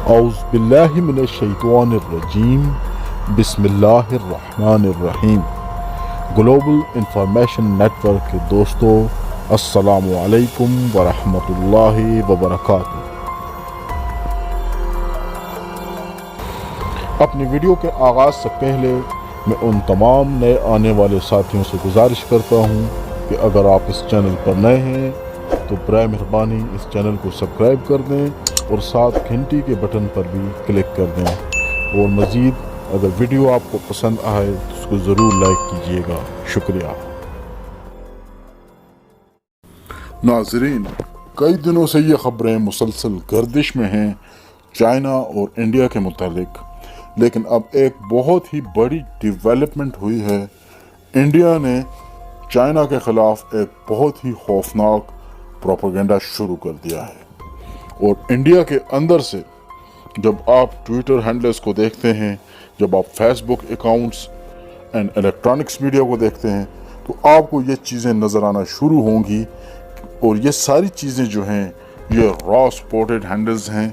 اعوذ باللہ من الشیطان الرجیم بسم اللہ الرحمن الرحیم۔ گلوبل انفارمیشن نیٹ ورک کے دوستو، السلام علیکم ورحمۃ اللہ وبرکاتہ۔ اپنی ویڈیو کے آغاز سے پہلے میں ان تمام نئے آنے والے ساتھیوں سے گزارش کرتا ہوں کہ اگر آپ اس چینل پر نئے ہیں تو برائے مہربانی اس چینل کو سبسکرائب کر دیں اور ساتھ گھنٹی کے بٹن پر بھی کلک کر دیں، اور مزید اگر ویڈیو آپ کو پسند آئے تو اس کو ضرور لائک کیجیے گا۔ شکریہ۔ ناظرین، کئی دنوں سے یہ خبریں مسلسل گردش میں ہیں چائنا اور انڈیا کے متعلق، لیکن اب ایک بہت ہی بڑی ڈیولپمنٹ ہوئی ہے۔ انڈیا نے چائنا کے خلاف ایک بہت ہی خوفناک پروپیگنڈا شروع کر دیا ہے، اور انڈیا کے اندر سے جب آپ ٹویٹر ہینڈلز کو دیکھتے ہیں، جب آپ Facebook accounts and electronics media کو دیکھتے ہیں، تو آپ کو یہ چیزیں نظر آنا شروع ہوں گی، اور یہ ساری چیزیں جو ہیں یہ را سپورٹڈ ہینڈلز ہیں،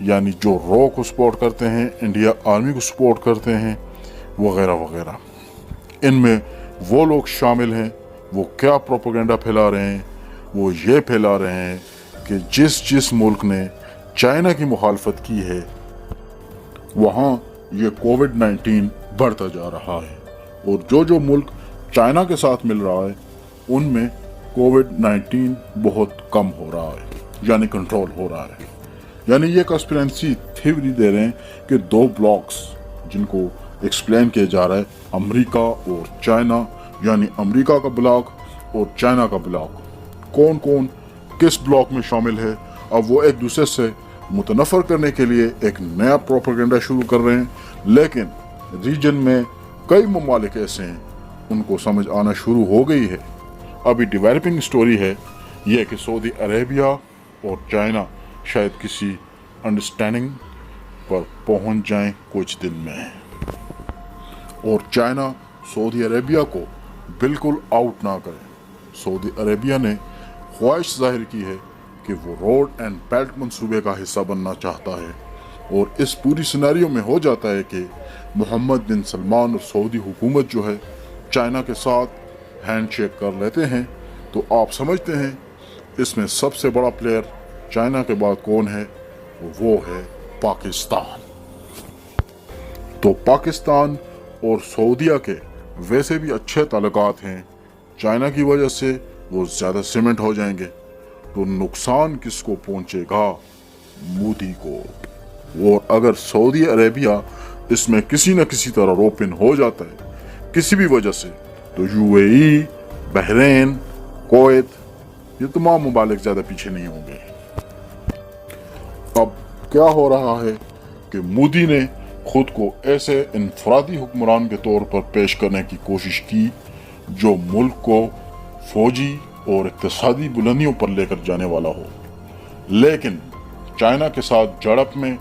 یعنی جو رو کو سپورٹ کرتے ہیں، انڈیا آرمی کو سپورٹ کرتے ہیں، وغیرہ وغیرہ۔ ان میں وہ لوگ شامل ہیں، وہ کیا پروپیگنڈا پھیلا رہے ہیں؟ وہ یہ پھیلا رہے ہیں کہ جس ملک نے چائنا کی مخالفت کی ہے وہاں یہ کووڈ-19 بڑھتا جا رہا ہے، اور جو ملک چائنا کے ساتھ مل رہا ہے ان میں کووڈ-19 بہت کم ہو رہا ہے، یعنی کنٹرول ہو رہا ہے۔ یعنی یہ کنسپیرنسی تھیوری دے رہے ہیں کہ دو بلاکس جن کو ایکسپلین کیا جا رہا ہے، امریکہ اور چائنا، یعنی امریکہ کا بلاک اور چائنا کا بلاک، کون کس بلاک میں شامل ہے، اب وہ ایک دوسرے سے متنفر کرنے کے لیے ایک نیا پروپیگنڈا شروع کر رہے ہیں۔ لیکن ریجن میں کئی ممالک ایسے ہیں ان کو سمجھ آنا شروع ہو گئی ہے۔ ابھی ڈیولپنگ سٹوری ہے یہ کہ سعودی عربیہ اور چائنا شاید کسی انڈرسٹینڈنگ پر پہنچ جائیں کچھ دن میں، اور چائنا سعودی عربیہ کو بالکل آؤٹ نہ کرے۔ سعودی عربیہ نے خواہش ظاہر کی ہے کہ وہ روڈ اینڈ بیلٹ منصوبے کا حصہ بننا چاہتا ہے، اور اس پوری سیناریو میں ہو جاتا ہے کہ محمد بن سلمان اور سعودی حکومت جو ہے چائنا کے ساتھ ہینڈ شیک کر لیتے ہیں، تو آپ سمجھتے ہیں اس میں سب سے بڑا پلیئر چائنا کے بعد کون ہے؟ وہ ہے پاکستان۔ تو پاکستان اور سعودیہ کے ویسے بھی اچھے تعلقات ہیں، چائنا کی وجہ سے وہ زیادہ سیمنٹ ہو جائیں گے، تو نقصان کس کو پہنچے گا؟ مودی کو۔ اور اگر سعودی عربیہ اس میں کسی نہ کسی طرح روپن ہو جاتا ہے کسی بھی وجہ سے، تو UAE، بحرین، کویت، یہ تمام ممالک زیادہ پیچھے نہیں ہوں گے۔ اب کیا ہو رہا ہے کہ مودی نے خود کو ایسے انفرادی حکمران کے طور پر پیش کرنے کی کوشش کی جو ملک کو فوجی اور اقتصادی بلندیوں پر لے کر جانے والا ہو، لیکن چائنا کے ساتھ جڑپ میں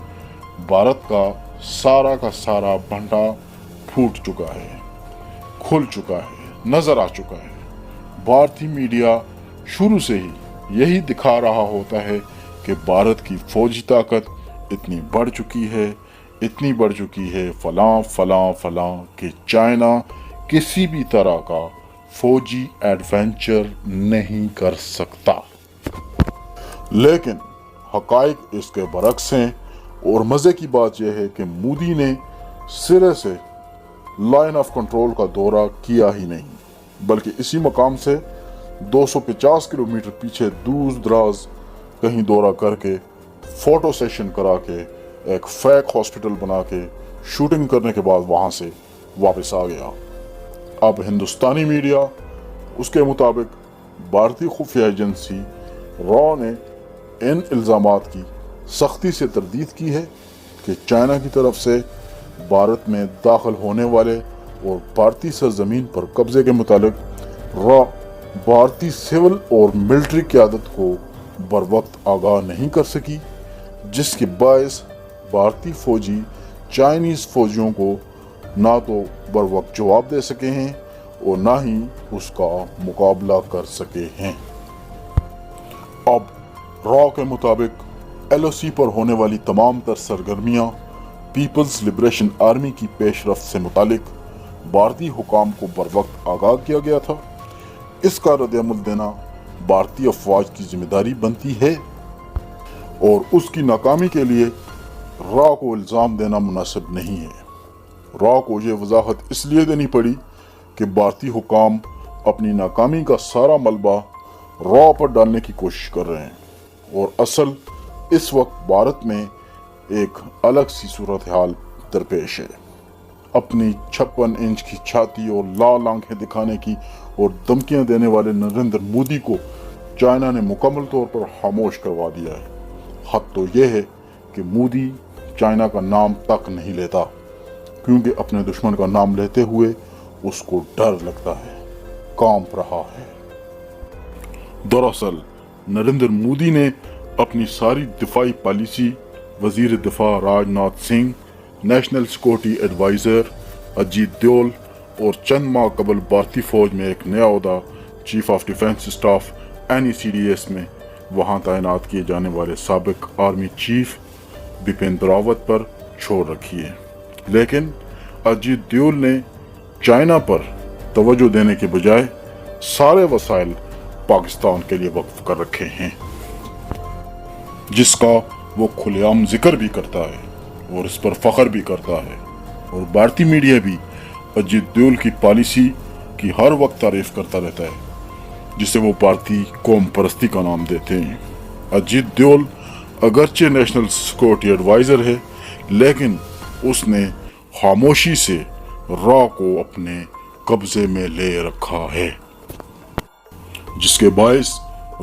بھارت کا سارا بھنڈا پھوٹ چکا ہے، کھل چکا ہے، نظر آ چکا ہے۔ بھارتی میڈیا شروع سے ہی یہی دکھا رہا ہوتا ہے کہ بھارت کی فوجی طاقت اتنی بڑھ چکی ہے فلاں کہ چائنا کسی بھی طرح کا فوجی ایڈونچر نہیں کر سکتا۔ لیکن حقائق اس کے برعکس ہیں، اور مزے کی بات یہ ہے کہ مودی نے سرے سے لائن آف کنٹرول کا دورہ کیا ہی نہیں، بلکہ اسی مقام سے 250 کلومیٹر پیچھے دور دراز کہیں دورہ کر کے فوٹو سیشن کرا کے ایک فیک ہاسپٹل بنا کے شوٹنگ کرنے کے بعد وہاں سے واپس آ گیا۔ اب ہندوستانی میڈیا اس کے مطابق بھارتی خفیہ ایجنسی را نے ان الزامات کی سختی سے تردید کی ہے کہ چائنا کی طرف سے بھارت میں داخل ہونے والے اور بھارتی سرزمین پر قبضے کے متعلق را بھارتی سول اور ملٹری قیادت کو بروقت آگاہ نہیں کر سکی، جس کے باعث بھارتی فوجی چائنیز فوجیوں کو نہ تو بروقت جواب دے سکے ہیں اور نہ ہی اس کا مقابلہ کر سکے ہیں۔ اب را کے مطابق LOC پر ہونے والی تمام تر سرگرمیاں پیپلز لبریشن آرمی کی پیش رفت سے متعلق بھارتی حکام کو بروقت آگاہ کیا گیا تھا۔ اس کا رد عمل دینا بھارتی افواج کی ذمہ داری بنتی ہے اور اس کی ناکامی کے لیے را کو الزام دینا مناسب نہیں ہے۔ را کو یہ وضاحت اس لیے دینی پڑی کہ بھارتی حکام اپنی ناکامی کا سارا ملبہ را پر ڈالنے کی کوشش کر رہے ہیں اور اصل اس وقت بھارت میں ایک الگ سی صورتحال درپیش ہے۔ اپنی 56 انچ کی چھاتی اور لال آنکھیں دکھانے کی اور دھمکیاں دینے والے نریندر مودی کو چائنا نے مکمل طور پر خاموش کروا دیا ہے۔ حد تو یہ ہے کہ مودی چائنا کا نام تک نہیں لیتا کیونکہ اپنے دشمن کا نام لیتے ہوئے اس کو ڈر لگتا ہے، کانپ رہا ہے۔ دراصل نریندر مودی نے اپنی ساری دفاعی پالیسی وزیر دفاع Raj Nath Singh, national security adviser Ajit Doval اور چند ماہ قبل بھارتی فوج میں ایک نیا عہدہ chief of defence staff NECDS میں وہاں تعینات کیے جانے والے سابق آرمی چیف بپن راوت پر چھوڑ رکھی ہے، لیکن اجیت ڈول نے چائنا پر توجہ دینے کے بجائے سارے وسائل پاکستان کے لیے وقف کر رکھے ہیں، جس کا وہ کھلے عام ذکر بھی کرتا ہے اور اس پر فخر بھی کرتا ہے، اور بھارتی میڈیا بھی اجیت ڈول کی پالیسی کی ہر وقت تعریف کرتا رہتا ہے، جسے وہ بھارتی قوم پرستی کا نام دیتے ہیں۔ اجیت ڈول اگرچہ نیشنل سیکورٹی ایڈوائزر ہے، لیکن اس نے خاموشی سے را کو اپنے قبضے میں لے رکھا ہے، جس کے باعث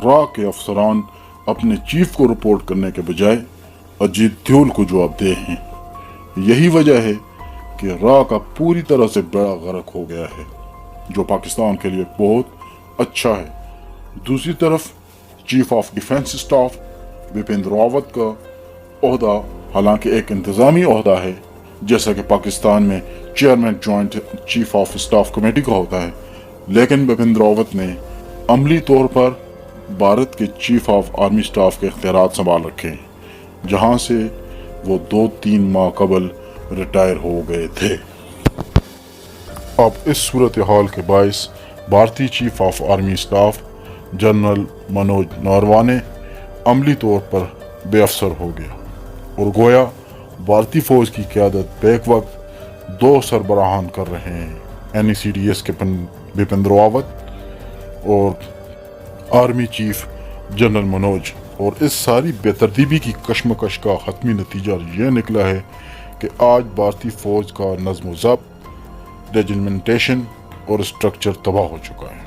را کے افسران اپنے چیف کو رپورٹ کرنے کے بجائے اجیت ڈول کو جواب دہ ہیں۔ یہی وجہ ہے کہ را کا پوری طرح سے بیڑا غرق ہو گیا ہے، جو پاکستان کے لیے بہت اچھا ہے۔ دوسری طرف chief of defence staff Bipin Rawat کا عہدہ حالانکہ ایک انتظامی عہدہ ہے، جیسا کہ پاکستان میں chairman joint chief of staff committee کا ہوتا ہے، لیکن بپن راوت نے عملی طور پر بھارت کے چیف آف آرمی اسٹاف کے اختیارات سنبھال رکھے ہیں، جہاں سے وہ 2-3 ماہ قبل ریٹائر ہو گئے تھے۔ اب اس صورتحال کے باعث بھارتی chief of army staff general Manoj Naravane عملی طور پر بے افسر ہو گیا اور گویا بھارتی فوج کی قیادت بیک وقت 2 سربراہان کر رہے ہیں، NECDS کے بپن راوت اور آرمی چیف جنرل منوج، اور اس ساری بے ترتیبی کی کشمکش کا حتمی نتیجہ یہ نکلا ہے کہ آج بھارتی فوج کا نظم و ضبط، ریجیمنٹیشن اور اسٹرکچر تباہ ہو چکا ہے،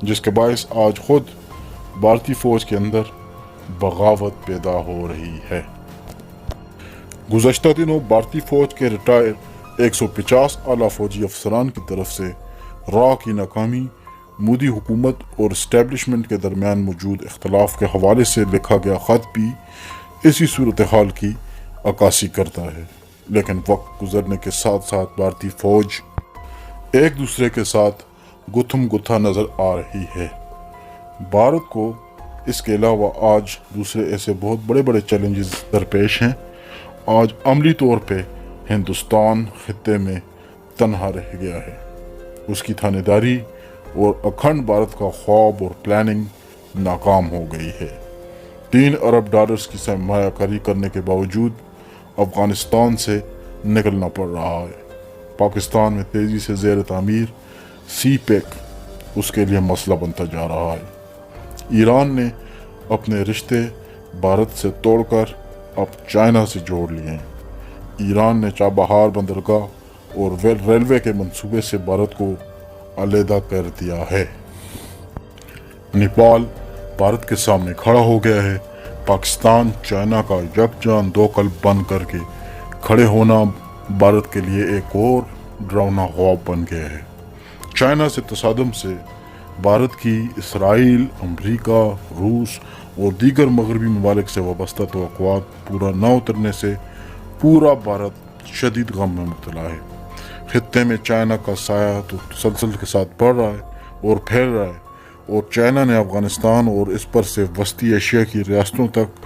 جس کے باعث آج خود بھارتی فوج کے اندر بغاوت پیدا ہو رہی ہے۔ گزشتہ دنوں بھارتی فوج کے ریٹائر 150 اعلیٰ فوجی افسران کی طرف سے را کی ناکامی، مودی حکومت اور اسٹیبلشمنٹ کے درمیان موجود اختلاف کے حوالے سے لکھا گیا خط بھی اسی صورتحال کی عکاسی کرتا ہے، لیکن وقت گزرنے کے ساتھ ساتھ بھارتی فوج ایک دوسرے کے ساتھ گتھم گتھا نظر آ رہی ہے۔ بھارت کو اس کے علاوہ آج دوسرے ایسے بہت بڑے بڑے چیلنجز درپیش ہیں۔ آج عملی طور پہ ہندوستان خطے میں تنہا رہ گیا ہے، اس کی تھانے داری اور اکھنڈ بھارت کا خواب اور پلاننگ ناکام ہو گئی ہے۔ $3 ارب کی سرمایہ کاری کرنے کے باوجود افغانستان سے نکلنا پڑ رہا ہے۔ پاکستان میں تیزی سے زیر تعمیر سی پیک اس کے لیے مسئلہ بنتا جا رہا ہے۔ ایران نے اپنے رشتے بھارت سے توڑ کر اب چائنا سے جوڑ لیے ہیں۔ ایران نے چابہار بندرگاہ اور ریلوے کے منصوبے سے بھارت کو علیحدہ کر دیا ہے۔ نیپال بھارت کے سامنے کھڑا ہو گیا ہے۔ پاکستان چائنا کا یکجان دو قلب بن کر کے کھڑے ہونا بھارت کے لیے ایک اور ڈراؤنا خواب بن گیا ہے۔ چائنا سے تصادم سے بھارت کی اسرائیل، امریکہ، روس اور دیگر مغربی ممالک سے وابستہ توقعات پورا نہ اترنے سے پورا بھارت شدید غم میں مبتلا ہے۔ خطے میں چائنا کا سایہ تو تسلسل کے ساتھ بڑھ رہا ہے اور پھیل رہا ہے، اور چائنا نے افغانستان اور اس پر سے وسطی ایشیا کی ریاستوں تک